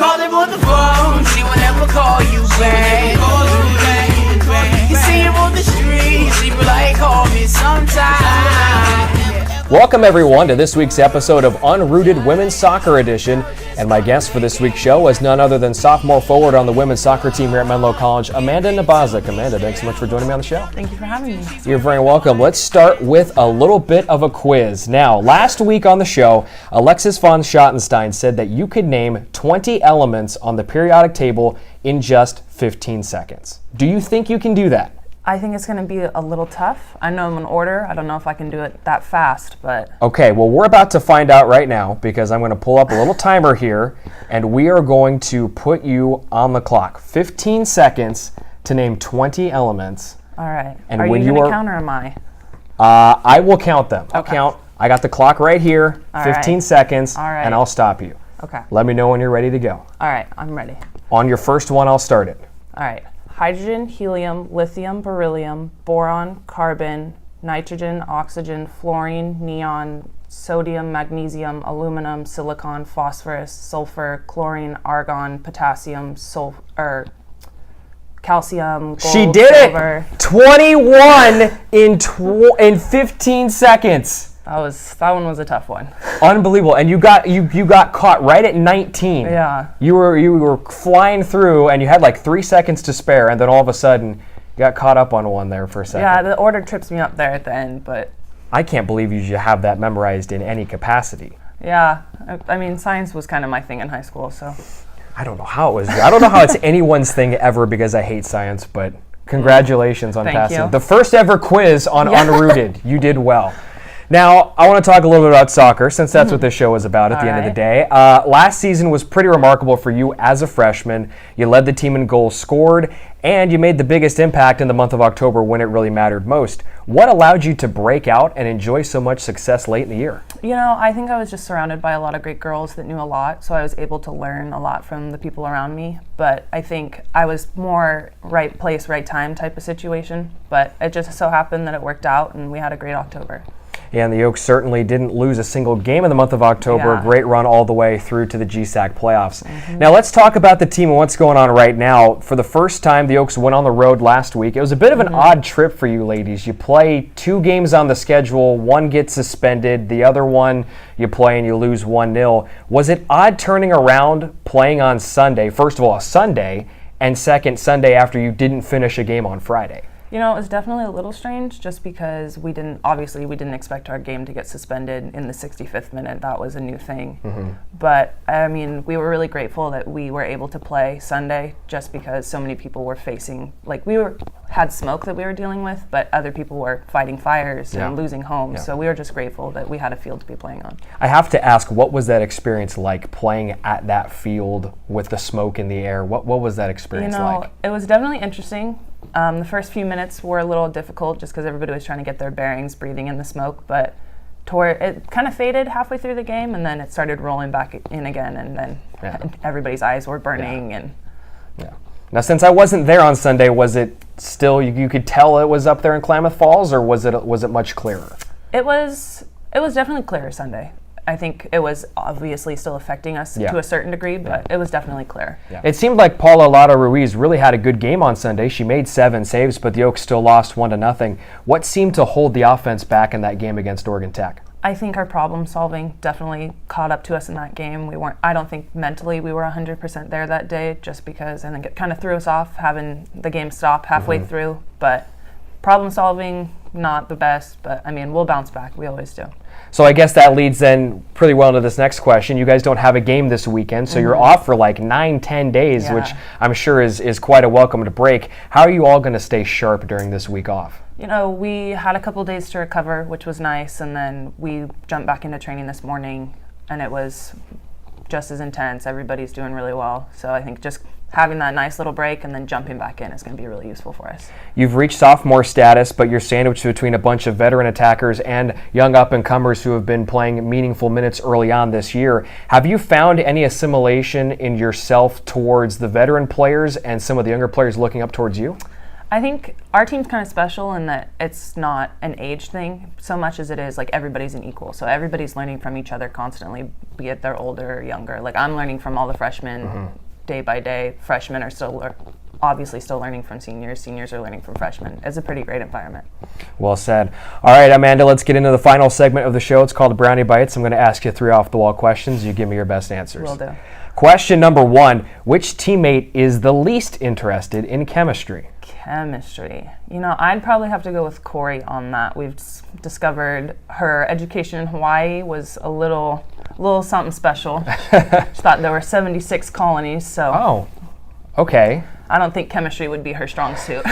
call him on the phone, she will never call you back. You see him on the street, she be like, call me sometime. Welcome everyone to this week's episode of Unrooted Women's Soccer Edition, and my guest for this week's show is none other than sophomore forward on the women's soccer team here at Menlo College, Amanda Nebozuk. Amanda, thanks so much for joining me on the show. Thank you for having me. You're very welcome. Let's start with a little bit of a quiz. Now, last week on the show, Alexis von Schottenstein said that you could name 20 elements on the periodic table in just 15 seconds. Do you think you can do that? I think it's going to be a little tough. I know I'm in order. I don't know if I can do it that fast, but... Okay, well, we're about to find out right now because I'm going to pull up a little timer here, and we are going to put you on the clock. 15 seconds to name 20 elements. All right. And are when you going to count or am I? I will count them. I'll Okay. count. I got the clock right here, All 15 right. seconds, All right. and I'll stop you. Okay. Let me know when you're ready to go. All right, I'm ready. On your first one, I'll start it. All right. Hydrogen, helium, lithium, beryllium, boron, carbon, nitrogen, oxygen, fluorine, neon, sodium, magnesium, aluminum, silicon, phosphorus, sulfur, chlorine, argon, potassium, calcium, gold, She did silver. it! 21 in 15 seconds. That one was a tough one. Unbelievable. And you got caught right at 19. Yeah. You were flying through and you had like 3 seconds to spare, and then all of a sudden you got caught up on one there for a second. Yeah, the order trips me up there at the end, but I can't believe you should have that memorized in any capacity. yeah, I mean, science was kind of my thing in high school, so. I don't know how it was. I don't know how it's anyone's thing ever because I hate science, but congratulations on Thank passing. you. The first ever quiz on Unrooted. You did well. Now, I want to talk a little bit about soccer, since that's what this show is about at the end of the day. Last season was pretty remarkable for you as a freshman. You led the team in goals scored, and you made the biggest impact in the month of October when it really mattered most. What allowed you to break out and enjoy so much success late in the year? You know, I think I was just surrounded by a lot of great girls that knew a lot, so I was able to learn a lot from the people around me. But I think I was more right place, right time type of situation. But it just so happened that it worked out, and we had a great October. And the Oaks certainly didn't lose a single game in the month of October. Yeah. Great run all the way through to the GSAC playoffs. Now let's talk about the team and what's going on right now. For the first time, the Oaks went on the road last week. It was a bit of an odd trip for you ladies. You play 2 games on the schedule. One gets suspended. The other one you play and you lose 1-0. Was it odd turning around playing on Sunday? First of all, a Sunday, and second, Sunday after you didn't finish a game on Friday? You know, it was definitely a little strange just because we didn't expect our game to get suspended in the 65th minute. That was a new thing. But, I mean, we were really grateful that we were able to play Sunday just because so many people were facing, like had smoke that we were dealing with, but other people were fighting fires and losing homes. So we were just grateful that we had a field to be playing on. I have to ask, what was that experience like playing at that field with the smoke in the air? What was that experience like? It was definitely interesting. The first few minutes were a little difficult just because everybody was trying to get their bearings breathing in the smoke, but it kind of faded halfway through the game, and then it started rolling back in again, and then everybody's eyes were burning. Now, since I wasn't there on Sunday, was it still, you could tell it was up there in Klamath Falls, or was it much clearer? It was definitely clearer Sunday. I think it was obviously still affecting us to a certain degree, but it was definitely clear. It seemed like Paula Lara Ruiz really had a good game on Sunday. She made 7 saves, but the Oaks still lost 1-0. What seemed to hold the offense back in that game against Oregon Tech? I think our problem solving definitely caught up to us in that game. I don't think mentally we were 100% there that day, just because I think it kind of threw us off having the game stop halfway through. But problem solving, not the best, but I mean, we'll bounce back. We always do. So I guess that leads then pretty well into this next question. You guys don't have a game this weekend, so you're off for like 9-10 days, which I'm sure is quite a welcome to break. How are you all going to stay sharp during this week off? You know, we had a couple days to recover, which was nice, and then we jumped back into training this morning, and it was just as intense. Everybody's doing really well, so I think just having that nice little break and then jumping back in is going to be really useful for us. You've reached sophomore status, but you're sandwiched between a bunch of veteran attackers and young up-and-comers who have been playing meaningful minutes early on this year. Have you found any assimilation in yourself towards the veteran players and some of the younger players looking up towards you? I think our team's kind of special in that it's not an age thing so much as it is like everybody's an equal. So everybody's learning from each other constantly, be it they're older or younger. Like I'm learning from all the freshmen day by day. Freshmen are obviously still learning from seniors. Seniors are learning from freshmen. It's a pretty great environment. Well said. All right, Amanda, let's get into the final segment of the show. It's called Brownie Bites. I'm going to ask you 3 off-the-wall questions. You give me your best answers. Will do. Question number 1, which teammate is the least interested in chemistry? Chemistry. I'd probably have to go with Corey on that. We've discovered her education in Hawaii was a little something special. She thought there were 76 colonies, so. Oh, okay. I don't think chemistry would be her strong suit.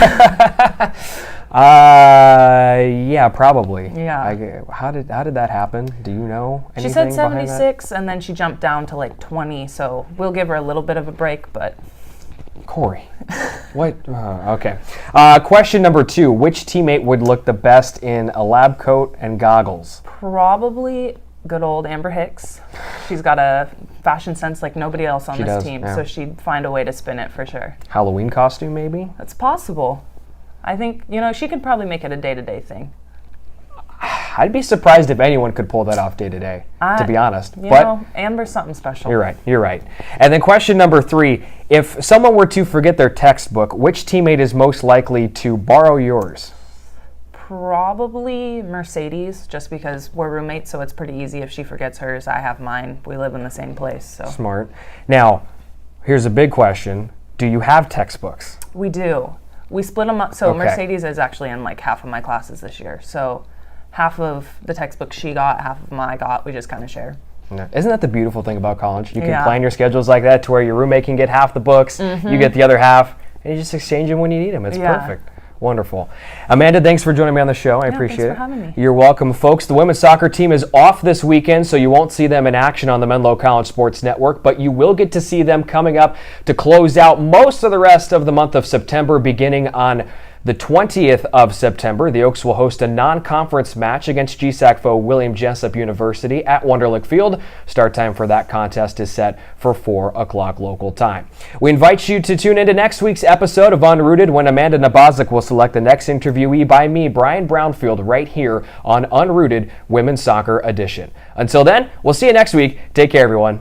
Yeah, probably. Yeah. How did that happen? Do you know anything? She said behind 76, and then she jumped down to like 20, so we'll give her a little bit of a break, but. Corey. What? Okay. Question number 2, which teammate would look the best in a lab coat and goggles? Probably good old Amber Hicks. She's got a fashion sense like nobody else on this team, yeah. so she'd find a way to spin it for sure. Halloween costume, maybe? That's possible. I think, she could probably make it a day-to-day thing. I'd be surprised if anyone could pull that off day-to-day, to be honest. But Amber's something special. You're right. And then question number 3, if someone were to forget their textbook, which teammate is most likely to borrow yours? Probably Mercedes, just because we're roommates, so it's pretty easy. If she forgets hers, I have mine. We live in the same place. So Smart. Now, here's a big question. Do you have textbooks? We do. We split them up. So Okay. Mercedes is actually in like half of my classes this year. So half of the textbooks she got, half of mine I got. We just kind of share. Isn't that the beautiful thing about college? You can Yeah. plan your schedules like that to where your roommate can get half the books, you get the other half, and you just exchange them when you need them. It's Yeah. perfect. Wonderful. Amanda, thanks for joining me on the show. I appreciate thanks it. for having me. You're welcome, folks. The women's soccer team is off this weekend, so you won't see them in action on the Menlo College Sports Network, but you will get to see them coming up to close out most of the rest of the month of September, beginning on the 20th of September. The Oaks will host a non-conference match against GSAC foe William Jessup University at Wonderlic Field. Start time for that contest is set for 4 o'clock local time. We invite you to tune into next week's episode of Unrooted when Amanda Nebozuk will select the next interviewee by me, Brian Brownfield, right here on Unrooted Women's Soccer Edition. Until then, we'll see you next week. Take care, everyone.